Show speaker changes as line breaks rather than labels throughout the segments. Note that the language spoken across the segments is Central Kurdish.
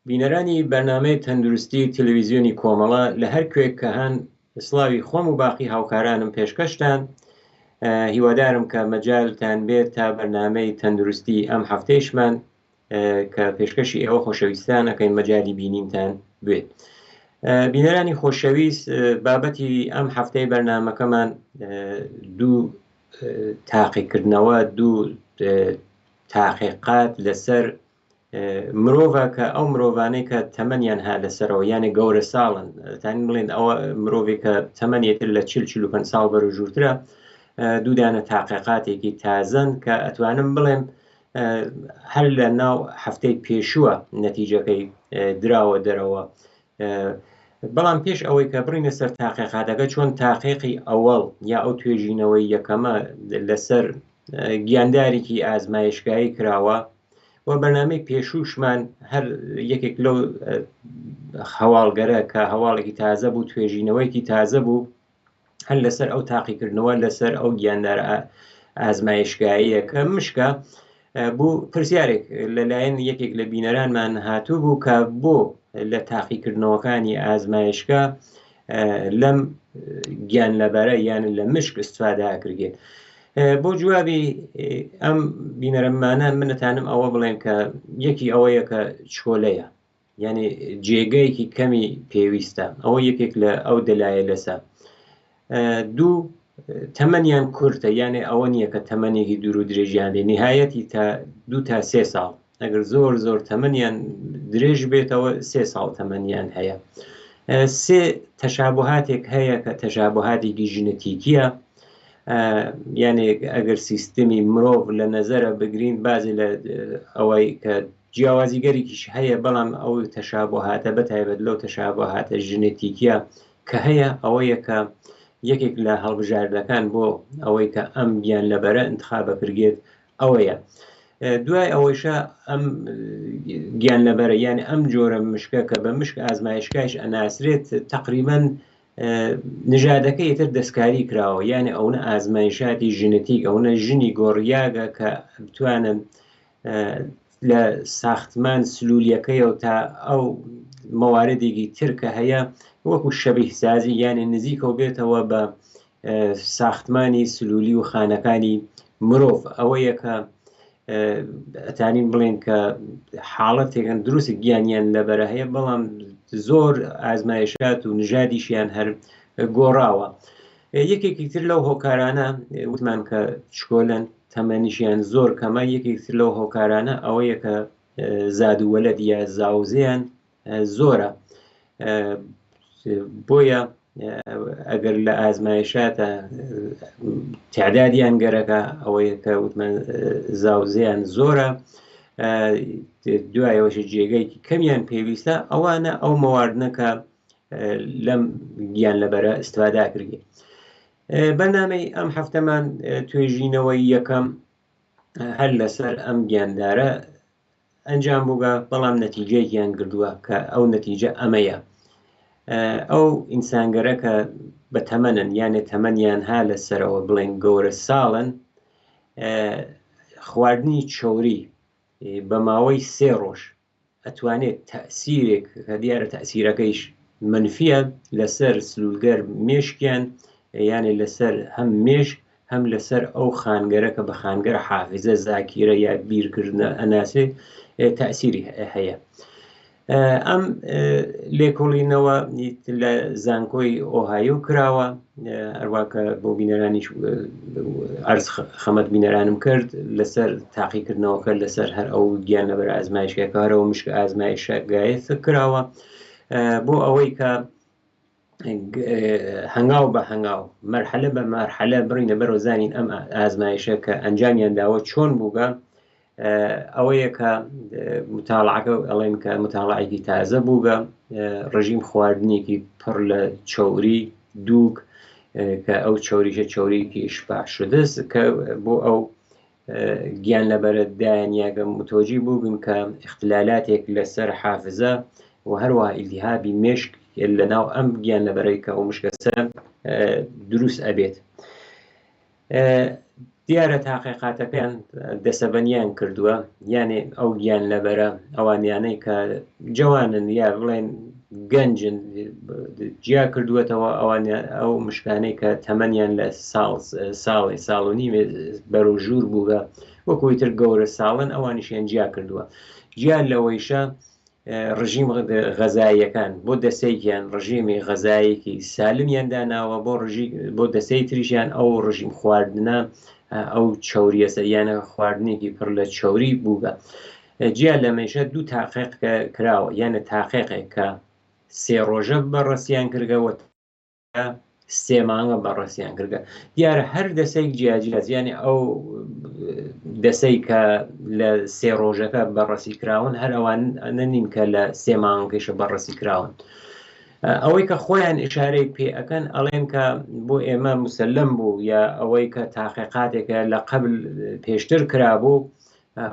بینەرانی بەرنامەی تەندروستی تەلەڤیزیۆنی کۆمەڵە لە هەر کوێک کە هەن سڵاوی خۆم و باقی هاوکارانم پێشکەشتان. هیوادارم کە مەجالتان بێت تا بەرنامەی تەندروستی ئەم هەفتەیشمان کە پێشکەشی ئێوە خۆشەویستان ئەەکەین مەجای بینینتان بێت. بینەرانی خۆشەویست، بابەتی ئەم هەفتەی بەرنامەکەمان دوو تاقیکردنەوە، دوو تاقیقات لەسەر مرۆڤە کە ئەو مرۆڤانەی کە تەمەنیان ها لەسەرەوە، یعنی گەورە ساڵن، تانی بڵێن ئەوە مرۆڤێک کە تەمەنێتر لە 40-45 ساڵ بەرەژوورترە. دوودانە تاقیقاتێکی تازەن کە ئەتوانم بڵێم هەر لە ناو هەفتەی پێشووە نەتیجەکەی دراوە دەرەوە. بەڵام پێش ئەوەی کە بڕینە سەر تاقیقاتەکە، چۆن تاقیقی ئەوەڵ یا ئەو توێژینەوەی یەکەمە لەسەر گیاندارێکی ئازمایشگایی کراوە و بەرنامەی پێشووشمان هەر یەکێک لەو هەواڵگەرە کە هەواڵێکی تازە بوو، توێژینەوەیکی تازە بوو، هەر لەسەر ئەو تاقیکردنەوە لەسەر ئەو گیاندار ئازمایشگاییە کە مشکە بوو. پرسیارێک لەلایەن یەکێک لە بینەرانمان هاتوو بوو کە بۆ لە تاقیکردنەوەکانی ئازمایشگا لەم گیانلەبەرە یان لە مشک استفادەکرێت. بۆ جوابی ئەم بینەرەمانە منەتانم ئەوە بڵێن کە یەکی ئەوەیە کە چۆلەیە، یعنی جێگەیەکی کەمی پێویستە. ئەوە یەکێک لە ئەو دەلایە لەسە. دوو، تەمەنیان کورتە، یعنی ئەوە نییە کە تەمەنێکی دوور و درێژیان بێ، نهایەتی تا 2 تا 3 ساڵ. ئەگەر زۆر تەمەنیان درێژ بێتەوە 3 ساڵ تەمەنیان هەیە. سێ، تەشابوهاتێک هەیە کە تەشابوهاتێکی ژنەتیکیە، یعنی ئەگەر سیستمی مرۆڤ لە نەزەرە بگرین، بازی لە ئەوەی کە جیاوازیگەرێکیش هەیە، بەڵام ئەو تەشابوهاتە بەتایبەت لەو تەشابوهاتە ژنەتیکیە کە هەیە، ئەوەیە کە یەکێک لە هەڵبژاردنەکان بۆ ئەوەی کە ئەم گیانلەبەرە انتخابە کرێت ئەوەیە. دوای ئەوەیشە ئەم گیانلەبەرە یعنی ئەم جۆرە مشکە کە بە مشک ئازمایشگاش ئەناسرێت، تقریباً نژادەکەی تر دەستکاری کراوە، یعنی ئەوە ئازمایشاتی ژنەتیک، ئەوە ژنی گۆڕیاگە کە بتوانن لە ساختمان سلولیەکەیەوە تا ئەو مەواردێکی تر کە هەیە وەکو شەبیه سازی، یعنی نزیکەوە بێتەوە بە ساختمانی سلولی و خانەکانی مرۆڤ. ئەوەیە کە ئەتانین بڵێن کە حاڵەتێکن دروست گیانیان لەبەرە هەیە، بەڵام زۆر ئازمایشات و نژادیشیان هەر گۆڕاوە. یەکێکی تر لەو هۆکارانە وتمان کە چکۆلن، تەمەنیشیان زۆر کەمە. یەکێک تر لەو هۆکارانە ئەوەیە کە زادووەلەد یا زاوزیان زۆرە. بۆیە ئەگەر لە ئازمایشاتە تعدادیان گەرەکە، ئەوەیە کە وتمان زاوزیان زۆرە. دوایەوەش جێگەیەکی کەمیان پێویستە، ئەوانە ئەو مەواردنەکە لەم گیانلەبەرە استفادەکرێت. بەرنامەی ئەم هەفتەمان توێژینەوەی یەکەم هەر لەسەر ئەم گیاندارە ئەنجام بووگە، بەڵام نەتیجەیەکیان کردووە کە ئەو نەتیجە ئەمەیە: ئەو ئینسانگەرە کە بە تەمەنن، یانێ تەمەنیان ها لەسەرەوە بڵێن گەورە ساڵن، خواردنی چۆری بە ماوەی 3 ڕۆژ ئەتوانێت تەئسیرێک کە دیارە تەئسیرەکەیش منفیە لەسەر سلولگەر مێشکیان، یانێ لەسەر هەم مێشک هەم لەسەر ئەو خانگەرە کە بە خانگەرە حافزە زاکیرە یا بیرکردنە ئەناسێ تەئسیری هەیە. ئەم لێکۆڵینەوە لە زانکۆی ئۆهایۆ کراوە، هەروەکە بۆ بینەرانیش عەرز خەمەت بینەرانم کرد لەسەر تاقیکردنەوەکە لەسەر هەر ئەو گیانلەبەرە ئازمایشگاکارەوە مشک ئازمایشگایەت کراوە، بۆ ئەوەی کە هەنگاو بە هەنگاو، مەرحەلە بە مەرحەلە بڕینە بەرەوزانین ئەم ئازمایشە کە ئەنجامیان داوە چۆن بووگە. ئەوەیە کە متاڵعەکە ئەڵێن کە متاڵعێکی تازە بووگە، ڕژیم خواردنێکی پڕ لە چۆری دووک کە ئەو چۆریشە چۆریکی شپاشدەست کە بۆ ئەو گیانلەبەرە دایانیاگە متۆجی بووبن کە اختلالاتێک لەسەر حافزە و هەروەها ئیلتیهابی مێشک لە ناو ئەم گیانلەبەرەی کە ئەو مشکەسە دروست ئەبێت. دیارە تاقیقاتەکەیان دەسەبەنیان کردووە، یعنی ئەو گیان لەبەرە ئەوانیانەی کە جوانن یا بڵێن گەنجن جیا کردووەتەوە ئەو مشکانەی کە تەمەنیان لە ساڵ و نیمێ بەرەو ژوور بووگە وەکوی تر گەورە ساڵن ئەوانیشیان جیا کردووە. گیان لەوەیشە ڕژیم غەزاییەکان بۆ دەسەیەکیان ڕژیمی غەزایەکی سالمیان داناوە، بۆ دەسەی تریشیان ئەو ڕژیم خواردنە ئەو چاوریەسە یانە خواردنێکی پڕ لە چاوری بووگە. جیا لەمەیشە دوو تاقیق کراوە، یانە تاقیقێک کە 3 ڕۆژە بەڕەسیان کردەوە 3 مانگە بەڕەسیان کردە. دیارە هەر دەسەیەک جیاجیاز، یعنی ئەو دەسەی کە لە 3 ڕۆژەکە بەڕەسی کراون هەر ئەوان نەنین کە لە 3 مانگەکەیشە بەڕەسی کراون. ئەوەی کە خۆیان ئشارەی پێ ئەەکەن ئەڵێن کە بۆ ئێمە مسلم بوو، یا ئەوەی کە تاقیقاتێکە لە قبل پێشتر کرابوو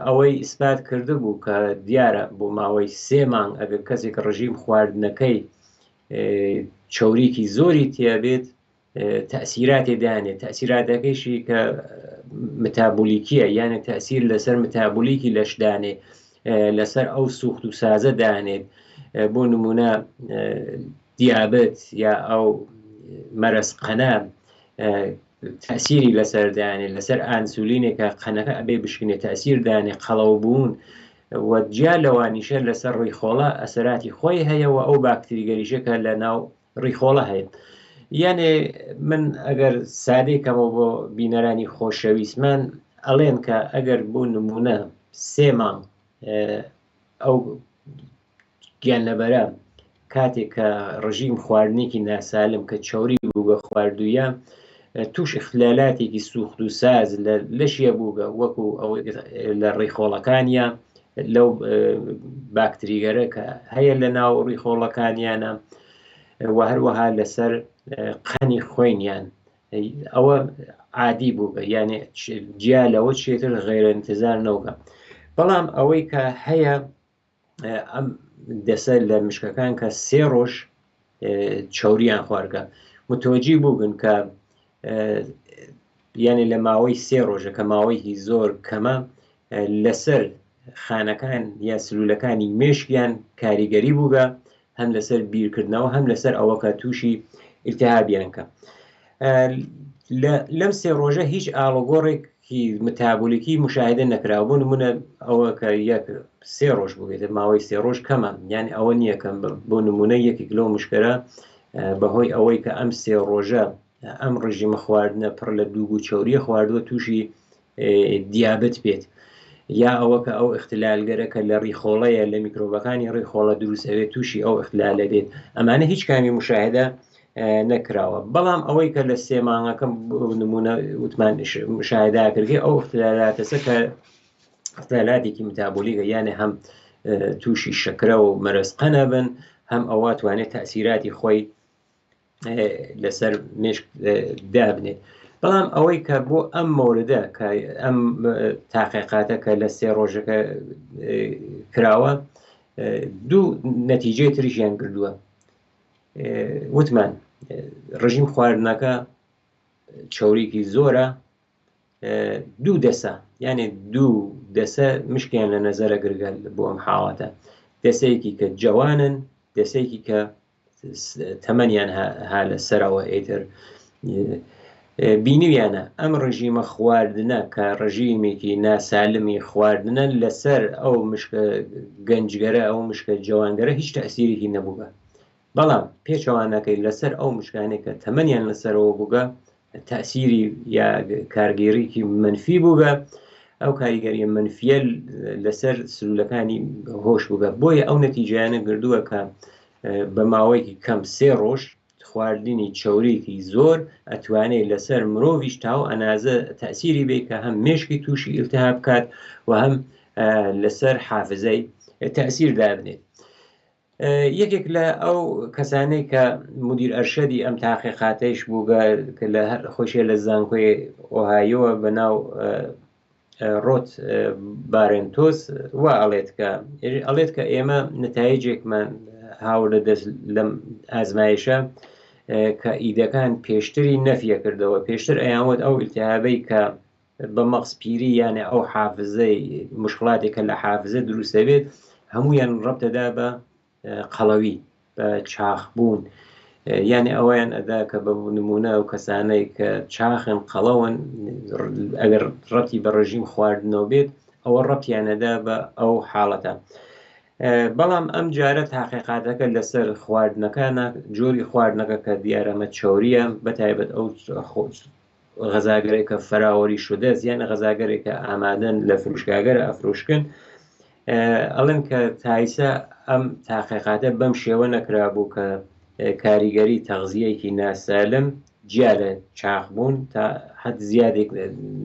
ئەوەی ئیسپات کرده بوو کە دیارە بۆ ماوەی 3 مانگ ئەگەر کەسێک ڕژیم خواردنەکەی چاوریکی زۆری تیابێت تەسیراتی دانێت، تەسیراتەکەیشی کە متابولیکیە، یعنی تەسیر لەسەر متابولیکی لەشدانێ، لەسەر ئەو سوخت و سازە دانێت. بۆ نمونە دیابەت یا ئەو مەرەسقەنە تەسیری لەسەردانێت، لەسەر ئانسولینێکە قەنەکە ئەبێ بشکنێت تەسیر دانێت، قەڵەو بوون وەجیا لەوانیشە لەسەر ڕیخۆڵە ئەسەراتی خۆی هەیە و ئەو باکتریگەریشەکە لە ناو ڕیخۆڵە هەیە. یعنی من ئەگەر سادەیکەمەوە بۆ بینەرانی خۆشەویستمان ئەڵێن کە ئەگەر بۆ نمونە 3 مانگ ئەو گیانلەبەرە کاتێک کە ڕژیم خواردنێکی ناسالم کە چاوری بووگە خواردوویە توش اختلالاتێکی سوخت و ساز لەشیە بووگە، وەکو لە ڕیخۆڵەکانیە لەو باکتریگەرە کە هەیە لە ناو ڕیخۆڵەکانیانە و هەروەها لەسەر قەنی خوێنیان ئەوە عادی بووگە، یعنی جیا لەوە چێتر غێرە انتزار نەوکە. بەڵام ئەوەی کە هەیە ئەم دەسە لە مشکەکان کە 3 ڕۆژ چاوریان خواردکە متوەجی بووبن کە یعنی لە ماوەی 3 ڕۆژە کە ماوەیەکی زۆر کەمە لەسەر خانەکان یا سلولەکانی مێشکیان کاریگەری بووگە، هەم لەسەر بیرکردنەوە هەم لەسەر ئەوەکە تووشی ئیلتیهابیانکە. لەم 3 ڕۆژە هیچ ئاڵۆگۆڕێکی متابولیکی مشاهدە نەکراوە. بۆ نمونە ئەوە کە 3 ڕۆژ بووێتە ماوەی 3 ڕۆژ کەمە، یعنی ئەوە نییە کەم بۆ نمونە 1 کیلۆ مشکەرە بەهۆی ئەوەی کە ئەم 3 ڕۆژە ئەم ڕژیمە خواردنە پڕ لە دووبوو چاوریە خواردووە تووشی دیابەت بێت، یا ئەوە کە ئەو اختلالگەرەکە لە ڕیخۆڵەیە لە میکرۆبەکانی ڕیخۆڵە دروستەوێت تووشی ئەو اختلالە بێت. ئەمانە هیچ کامی مشاهدە نەکراوە. بەڵام ئەوەی کە لە 3 مانگەکەم نمونە وتمان مشاهدە کردی ئەو اختلالاتەسە کە اختلالاتێکی متابولیکە، یعنی هەم تووشی شەکرە و مەرەسقەنە بن، هەم ئەوە توانێت تەسیراتی خۆی لەسەر مێشک دابنێت. بەڵام ئەوەی کە بۆ ئەم مۆردە کە ئەم تاقیقاتە کە لە 3 ڕۆژەکە کراوە دوو نەتیجەی تریشیان کردووە. وتمان ڕژیم خواردنەکە چاوریکی زۆرە، 2 دەسە، یعنی 2 دەسە مشکیان لە نەزەرە گرگە بۆ ئەم حاڵەتە، دەسەیەکی کە جوانن، دەسەیەکی کە تەمەنیان ها لە سەرەوە ئیتر بینیویانە ئەم ڕژیمە خواردنە کە ڕژیمێکی ناسالمی خواردنە لەسەر ئەو مشکە گەنجگەرە ئەو مشکە جوانگەرە هیچ تەسیرێکی نەبووگە. بەڵام پێچەوانەکەی لەسەر ئەو مشکانێک کە تەمەنیان لەسەرەوە بووگە تەسیری یا کارگێریکی منفی بووگە، ئەو کاریگەریە منفیە لەسەر سلولەکانی هۆش بووگە. بۆیە ئەو نەتیجەیانە گردووە کە بە ماوەیەکی کەم 3 ڕۆژ خواردنی چاوریکی زۆر ئەتوانێت لەسەر مرۆڤیش تاو ئەنازە تەسیری بێ کە هەم مێشکی تووشی ئیلتیهاب بکات و هەم لەسەر حافزەی تەسیر دابنێت. یەکێک لە ئەو کەسانەی کە مدیر ئەرشەدی ئەم تاقیقاتەیش بووگە کە لە خۆشیە لە زانکۆی ئۆهایۆوە بەناو ڕۆت بارنتۆس وا ئەڵێت کە ئێمە نتایجێکمان هاوردە دەست لەم ئازمایشە کە ئیدەکان پێشتری نەفیە کردەوە، پێشتر ئەیانوت ئەو ئیلتیهابەی کە بە مەغزپیری یانە ئەو حافزەی مشکڵاتێکە لە حافزە دروستە بێت هەمویان ڕەبتەدا بە قەڵەوی بە چاخبوون یعنی ئەویان ئەدا کە بە نمونە و کەسانەی کە چاخن قەڵەون ئەگەر ڕەتی بە ڕژیم خواردنەوە بێت ئەوە ڕەتیانەدا بە ئەو حاڵەتە. بەڵام ئەم جارە تاقیقاتەکە لەسەر خواردنەکانە جۆری خواردنەکە کە دیارەمە چۆریە بەتایبەت ئەو غەزاگەرێکە فراوەری شودە زیانە غەزاگەرێکە ئامادەن لە فروشکاگەرە ئەفرۆشکن ئەڵێن کە تایسە ئەم تاقیقاتە بەم شێوە نەکرابوو کە کاریگەری تەغزیەکی ناسالم جیا لە چاخبوون تا حد زیادێک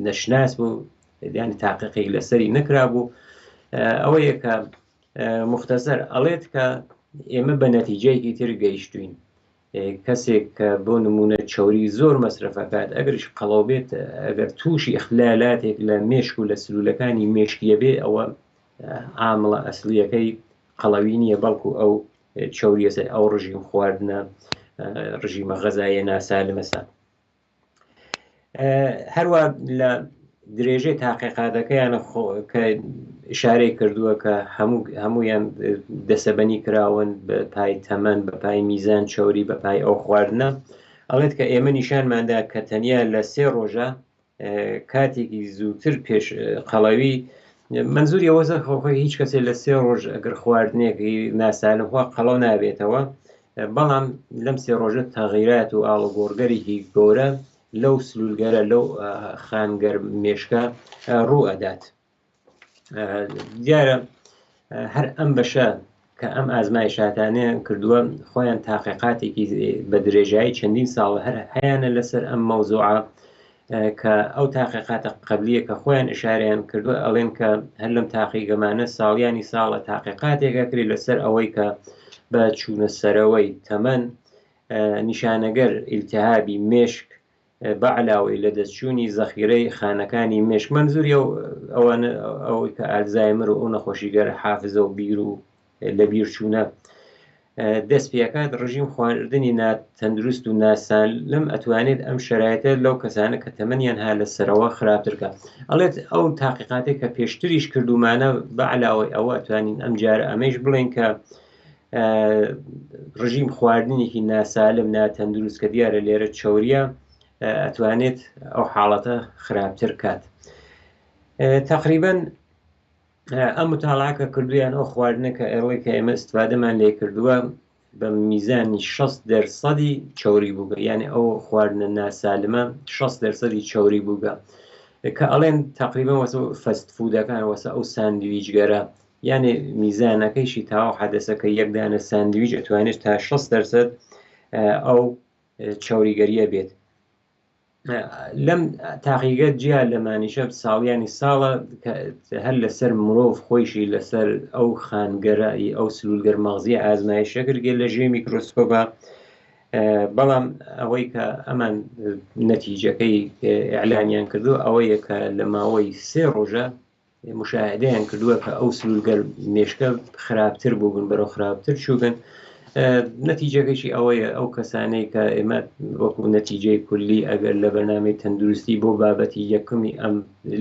نەشناس بوو یعنی تاقیقی لەسەری نەکرابوو ئەوەیە کە مختصر ئەڵێت کە ئێمە بە نەتیجەیەکی تر گەیشتوین کەسێک کە بۆ نمونە چۆری زۆر مەصرفەکات ئەگەرش قەڵەو بێت ئەگەر تووشی اختلالاتێک لە مێشک و لە سلوولەکانی مێشکیە بێ ئەوە عامڵە ئەسلیەکەی قەڵەوی نییە بەڵکو ئەو چۆریەسەر ئەو ڕژیم خواردنە ڕژیمە غەزایە ناسالمەسە. هەروە لە درێژەی تاقیقاتەکەیان کە ئشارەی کردووە کە هەمویان دەسەبەنی کراون بە پای تەمەن بە پای میزان چۆری بە پای ئەو خواردنە ئەڵێت کە ئێمە نیشانماندا کە تەنیا لە 3 ڕۆژە کاتێکی زووتر پێش قەڵەوی منزوری ئەوەزە خۆخۆی هیچ کەسێ لە 3 ڕۆژ ئەگەر خواردنێکی ناسالمخوا قەڵەو نابێتەوە بەڵام لەم 3 ڕۆژە تەغیرات و ئاڵگۆڕگەرێکی گەورە لەو سلولگەرە لەو خانگەر مێشکە ڕوو ئەدات. دیارە هەر ئەم بەشە کە ئەم ئازمایشاتانیان کردووە خۆیان تاقیقاتێکی بە درێژایی چەندین ساڵ هەر هەیەە لەسەر ئەم مەوزوعە کە ئەو تاقیقاتە قبلیە کە خۆیان ئشارەیان کردووە ئەڵێن کە هەر لەم تاقیگەمانە ساڵیانی ساڵە تاقیقاتێکە کردی لەسەر ئەوەی کە بە چوونە سەرەوەی تەمەن نیشانەگەر ئیلتیهابی مێشک بە علاوەی لە دەستچوونی زەخیرەی خانەکانی مێشک منزوری ئەوەی کە ئالزایمر و ئەو نەخۆشیگەرە حافزە و بیر و لە بیرچوونە دەست پێکات ڕژیم خواردنی ناتەندروست و ناسالم ئەتوانێت ئەم شرایطە لەو کەسانە کە تەمەنیان ها لە سەرەوە خراپترکە. ئەڵێت ئەو تاقیقاتێک کە پێشتریش کردومانە بە علاوەی ئەوە ئەتوانین ئەم جارە ئەمەش بڵێن کە ڕژیم خواردنێکی ناسالم ناتەندروست کە دیارە لێرە چۆریە ئەتوانێت ئەو حاڵەتە خراپتر کات. تقریبا ئەم متاڵعاکە کردویان ئەو خواردنە کە ئێڵێ کە ئێمە استفادەمان لێ کردووە بە میزانی 60% چۆری بووگە یعنی ئەو خواردنە ناسالمە 60% چۆری بووگە کە ئەڵێن تقریبا وەسە فەست فودەکان وەسە ئەو ساندویچگەرە یعنی میزانەکەیشی تاوە حەدەسەکە یەکدانە ساندویچ ئەتوانێت تا 60% ئەو چۆریگەریە بێت. لەم تاقیگە جیا لەمانیشە ساڵیانی ساڵە هەر لەسەر مرۆڤ خۆیشی لەسەر ئەو خانگەرایی ئەو سلولگەر مەغزی ئازمایشەکردگە لە ژێ میکرۆسکۆپە بەڵام ئەوەی کە ئەمان نەتیجەکەی ئیعلانیان کردو ئەوەیە کە لە ماوەی 3 ڕۆژە مشاهدەیان کردووە کە ئەو سلولگەر مێشکە خراپتر بووبن بەرەو خراپتر چووبن. نەتیجەکەشی ئەوەیە ئەو کەسانەی کە ئێمە وەکو نەتیجەی کولی ئەگەر لە بەرنامەی تەندروستی بۆ بابەتی یەکەمی ئەم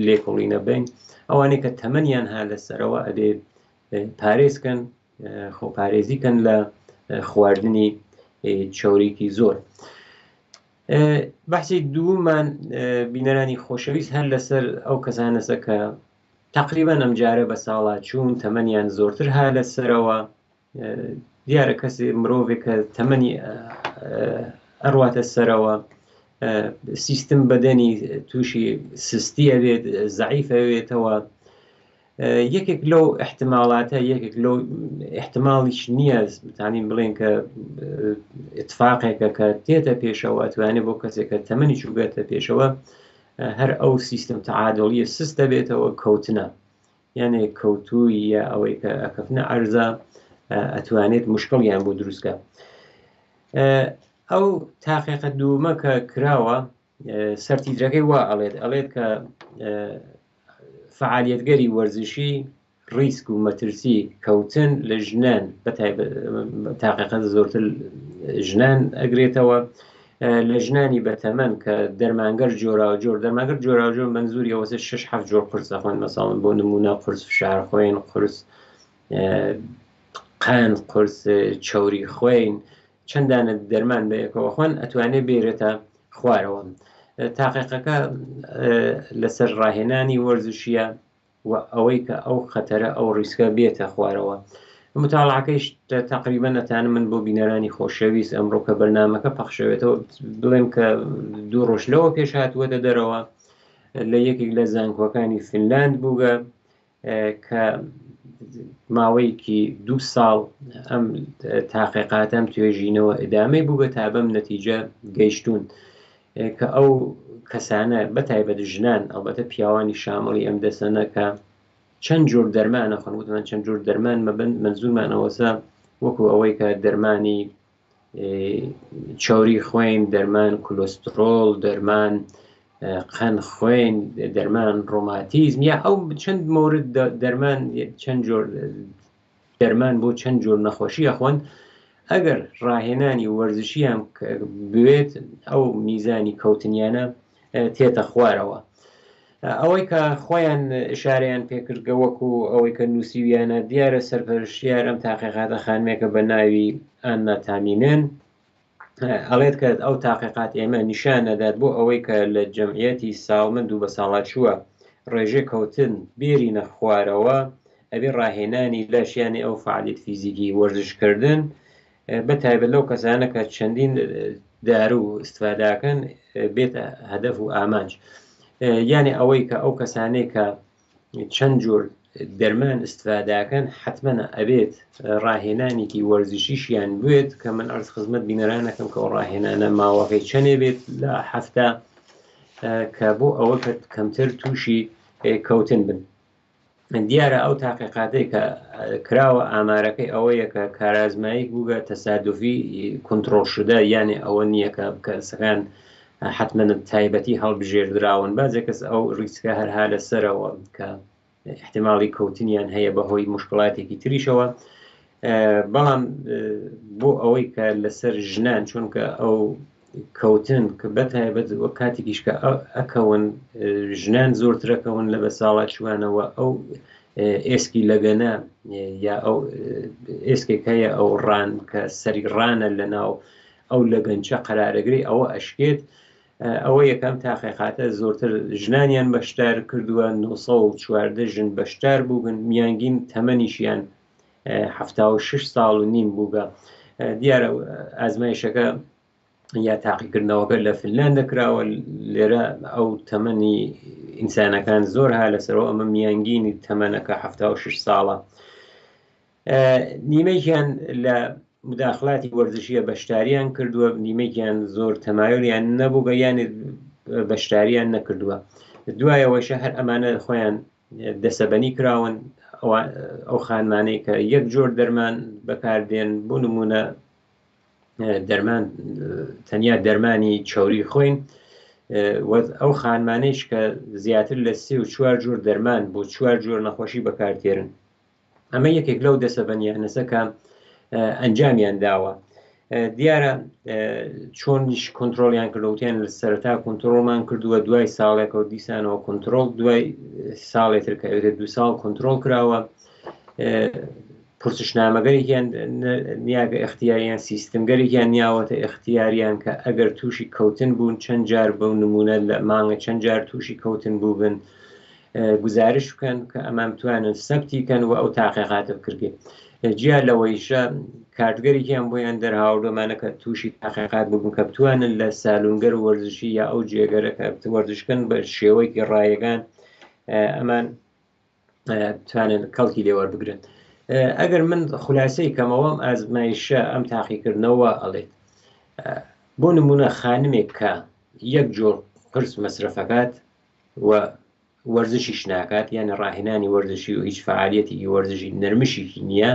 لێکۆڵینە بین ئەوانەی کە تەمەنیان ها لەسەرەوە ئەبێ پارێزکەن خۆپارێزیکەن لە خواردنی چۆریکی زۆر. بەحسی دوومان بینەرانی خۆشەویست هەر لەسەر ئەو کەسانەسە کە تقریبا ئەم جارە بە ساڵات چوون تەمەنیان زۆرتر ها لەسەرەوە دیارە کەسی مرۆڤێک کە تەمەنی ئەڕواتە سەرەوە سیستم بەدەنی تووشی سستیە بێت زەعیفەوێتەوە یەکێک لەو احتمالاتە یەکێک لەو احتمالیش نییە بتانین بڵێن کە اتفاقێکە کە تێتە پێشەوە ئەتوانێت بۆ کەسێکە تەمەنی چووبێتە پێشەوە هەر ئەو سیستم تەعادڵیە سستە بێتەوە کەوتنە یعنی کەوتووی یا ئەوەی کە ئەکەفنە عەرزە ئەتوانێت مشکڵیان بۆ دروستکە. ئەو تاقیقە دوومە کە کراوە سەرتیترەکەی وا ئەڵێت کە فعالیتگەری وەرزشی ریسک و مەترسی کەوتن لە ژنان بەتایبەت تاقیقە زۆرتر ژنان ئەگرێتەوە لە ژنانی بەتەمەن کە دەرمانگەر جۆراوە جۆر دەرمانگەر جۆراوە جۆر منزوری ئەوەسە 6-7 جۆر قرس دەخۆن مەساڵن بۆ نمونە قرس فشار خوێن قرس قەند قرس چەوری خوێن چەندانە دەرمان بەیەکەوە خوێن ئەتوانێت بێرێتە خوارەوە تاقیقەکە لەسەر ڕاهێنانی وەرزشیە و ئەوەی کە ئەو خەتەرە ئەو ڕیسکە بێتە خوارەوە متاڵعەکەیش تقریبا ئەتان من بۆ بینەرانی خۆشەویست ئەمڕۆ کە بەرنامەکە پەخشەوێتەوە بڵێم کە 2 ڕۆژ لەوە پێش هاتووەتە دەرەوە لە یەکێک لە زانکۆکانی فینلاند بووگە کە ماوەیەکی 2 ساڵ ئەم تاقیقات ئەم توێژینەوە ئیدامەی بووگە تا بەم نەتیجە گەیشتون کە ئەو کەسانە بەتایبەت ژنان ئەڵبەتە پیاوانی شامڵی ئەم دەسەنە کە چەند جۆر دەرمانە خۆنوتمان چەند جۆر دەرمان مەبن منزورمانەوەسە وەکو ئەوەی کە دەرمانی چاوری خوێن دەرمان کولۆسترۆل دەرمان قەند خوێن دەرمان ڕۆماتیزم یا ئەو چەند مورد دەرمان چەند جۆر دەرمان بۆ چەند جۆر نەخۆشی ئەخۆن ئەگەر ڕاهێنانی وەرزشیان بوێت ئەو میزانی کەوتنیانە تێتە خوارەوە ئەوەی کە خۆیان شارەیان پێکردگە وەکو ئەوەی کە نووسیویانە دیارە سەرپەرشتیار ئەم تاقیقاتە خانمێکە بە ناوی ئاننا تامینێن ئەڵێت کە ئەو تاقیقات ئێمە نیشان نەدات بۆ ئەوەی کە لە جەمعیەتی ساڵمەند و بە ساڵاتچووە ڕێژێ کەوتن بێرینە خوارەوە ئەبێ ڕاهێنانی لاشیانی ئەو فعالیت فیزیکی وەرزشکردن بەتایبەت لەو کەسانە کە چەندین دارو استفاداکەن بێتە هەدەف و ئامانج یعنی ئەوەی کە ئەو کەسانەی کە چەند جۆر دەرمان استفاداکەن حتممە ئەبێت ڕاهێنانێکی وەرزشیشیان بێت کە من ئەرز خزمەت بینەرانەکەم کە ڕاهێنانە ماوەکەی چەندێ بێت لە هەفتە کە بۆ ئەوە کە کەمتر تووشی کەوتن بن دیارە ئەو تاقیقاتەی کە کراوە ئامارەکەی ئەوەیە کە کارازمایی بووگە تەسادفی کنترۆل شدە یعنی ئەوە نییە کە کەسەکان حتممە تایبەتی هەڵبژێردراون بازێک کەس ئەو ڕیسکە هەرها لەسەرەوە کە احتیماڵی کەوتنیان هەیە بەهۆی مشکلاتێکی تریشەوە بەڵام بۆ ئەوەی کە لەسەر ژنان چونکە ئەو کەوتن کە بەتایبەت وە کاتێکیش کە ئەکەون ژنان زۆرترەکەون لە بە ساڵات شوانەوە ئەو ئێسکی لەگەنە یا ئەو ئێسکێک هەیە ئەو ڕان کە سەری ڕانە لە ناو ئەو لەگەنچە قەرارەگری ئەوە ئەشکێت ئەوە یەکەم تاقیقاتە زۆرتر ژنانیان بەشدار کردووە 914 ژن بەشدار بووبن میانگین تەمەنیشیان 76 ساڵ و نیم بووگە دیارە ئازمایشەکە یا تاقیکردنەوەکە لە فنلاند دەکراوە لێرە ئەو تەمەنی ئینسانەکان زۆر ها لەسەرەوە ئەمە میانگینی تەمەنەکە 76 ساڵە نیمەیان لە مداخلاتی وەرزشیە بەشداریان کردووە نیمەیان زۆر تەمایلیان نەبوو یانی بەشداریان نەکردووە دوایەوەشە هەر ئەمانە خۆیان دەسەبەنی کراون ئەو خانمانەی کە یەک جۆر دەرمان بەکاردێن بۆ نمونە دەرمان تەنیا دەرمانی چاوری خۆین ئەو خانمانەیش کە زیاتر لە 34 جۆر دەرمان بۆ 4 جۆر نەخۆشی بەکارتێرن ئەمە یەکێک لەو دەسەبەنیانەسەکە ئەنجامیان داوە دیارە چۆنیش کۆنتترۆلیان کردوتیان لە سەرەتا کۆنتترۆلمان کردووە دوای ساڵێکە و دیسانەوە کۆنتترۆل دوای ساڵێتر کە 2 ساڵ کۆنتترۆل کراوە پرسشنامەگەرێکیان نیاگە اختیاریان سیستمگەرێکیان نیاوەتە اختیاریان کە ئەگەر تووشی کەوتن بوون چەند جار بەو نمونە لە مانگە چەند جار تووشی کەوتن بووبن گزارش بکەن کە ئەمان بتوانن سەبتیکەن و ئەو تاقیقاتە بکردێت جیا لەوەیشە کارتگەرێکیان بۆیان دەرهاوردەمانە کە تووشی تاقیقات بوون کە بتوانن لە سالونگەر وەرزشی یا ئەو جێگەرەکە وەرزشکن بە شێوەیەکی ڕایەکان ئەمان بتوانن کەڵکی لێوەربگرن ئەگەر من خولاسەی کەمەوەم ئازمایشە ئەم تاقیکردنەوە ئەڵێت بۆ نمونە خانمێک کە یەک جۆر قرس مەسرفەکات و وەرزشیش ناکات یعنی ڕاهێنانی وەرزشی و هیچ فعالیەتی وەرزشی نەرمشیشی نییە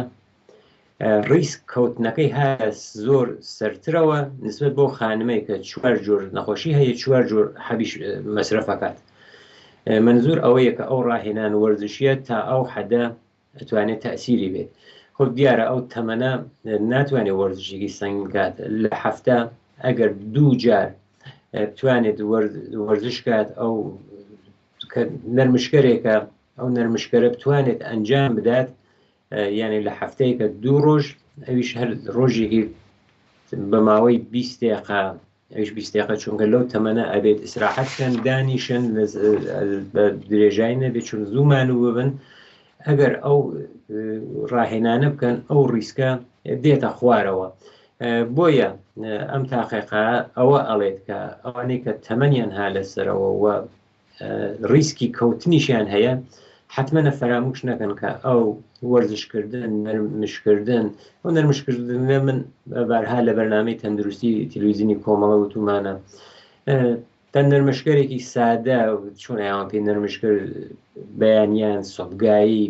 ڕیسک کەوتنەکەی هەست زۆر سەرترەوە نسبەت بۆ خانمەی کە 4 جۆر نەخۆشی هەیە 4 جۆر حەبیش مەسرفەکات منزور ئەوەیە کە ئەو ڕاهێنان وەرزشیە تا ئەو حەدە ئەتوانێت تەسیری بێت خۆ دیارە ئەو تەمەنە ناتوانێت وەرزشێکی سەنگات لە هەفتە ئەگەر دوو جار بتوانێت وەرزش کات ئەو نەرمشکەرێکە ئەو نەرمشکەرە بتوانێت ئەنجام بدات یعنی لە هەفتەیەکە 2 ڕۆژ ئەویش هەر ڕۆژێکی بە ماوەی 20 دقیقە ئەویش 20 دقیقە چونکە لەو تەمەنە ئەبێت ئیسراحەتکەن دانیشن بە درێژایی نەبێت چون زوومان و ببن ئەگەر ئەو ڕاهێنانە بکەن ئەو ڕیسکە دێتە خوارەوە بۆیە ئەم تاقیقا ئەوە ئەڵێت کە ئەوانەی کە تەمەنیان ها لەسەرەوە و ریسکی کەوتنیشیان هەیە حتممە فەراموش نەکەن کە ئەو وەرزشکردن نەرمشکردن ئەو نەرمشکردنە من بارها لە بەرنامەی تەندروستی تەلەڤیزیۆنی کۆمەڵە وتومانە نەرمشکەرێکی سادە چۆن ئەوان پێی نەرمشکرد بەیانیان سۆبگایی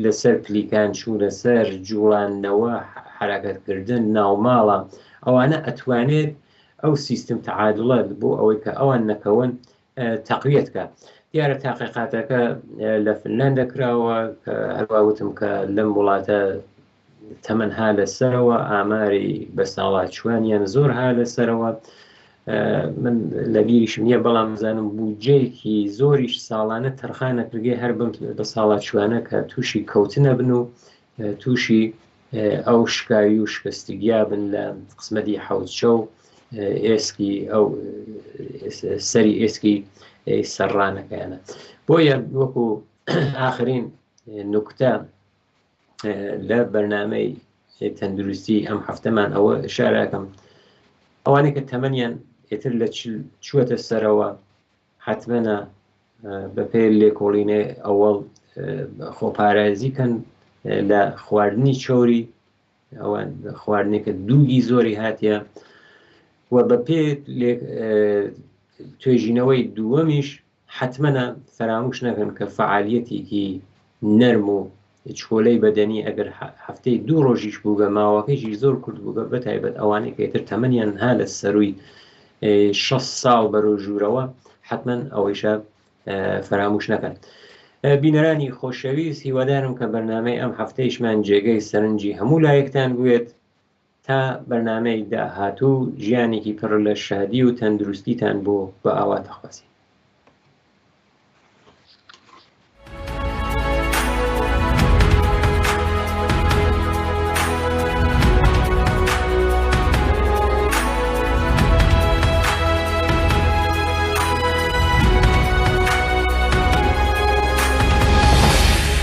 لەسەر پلیکان چوو لەسەر جوڵاندنەوە حرەکەتکردن ناوماڵە ئەوانە ئەتوانێت ئەو سیستم تەعادڵات بۆ ئەوەی کە ئەوان نەکەون تەقویەتکە دیارە تاقیقاتەکە لە فنلەندا کراوە کە هەروەوتم کە لەم وڵاتە تەمەنها لەسەرەوە ئاماری بە ساڵات چوانیان زۆر ها لەسەرەوە من لە بیریشم نییە بەڵام زانم بودجەیەکی زۆریش ساڵانە تەرخانە کردگەی هەر بە ساڵات چوانە کە تووشی کەوتنە بن و تووشی ئەو شکاوی و شکستگیا بن لە قسمەتی حەوزچە و ئێسکی ئەو سەری ئێسکی سەرڕانەکەیانە بۆیە وەکو ئاخرین نوکتە لە بەرنامەی تەندروستی ئەم هەفتەمان ئەوە شاراکەم ئەوانەی کە تەمەنیان ئێتر لە چووەتە سەرەوە حتممە بەپێ لێکۆڵینێ ئەوەڵ خۆپارێزیکەن لە خواردنی چۆری ئەوان خواردنێکە دووگی زۆری هاتیە و بەپێ توێژینەوەی دووەمیش حتممە فەراموش نەکەن کە فعالیەتێکی نەرم و چۆلەی بەدەنی ئەگەر هەفتەی 2 ڕۆژیش بووگە ماوەکەیشی زۆر کورت بووگە بەتایبەت ئەوانەی کە ئێتر تەمەنیان ها لە سەروی 6 ساڵ بەرەوژوورەوە حتممە ئەوەیشە فەراموش نەکەن. بینەرانی خۆشەویست هیوادارم کە بەرنامەی ئەم هەفتەیشمان جێگەی سەرنجی هەموو لایەکتان بوێت تا بەرنامەی داهاتوو ژیانێکی پڕ لە شادی و تەندروستیتان بۆ بە ئاوا دەخوازێ.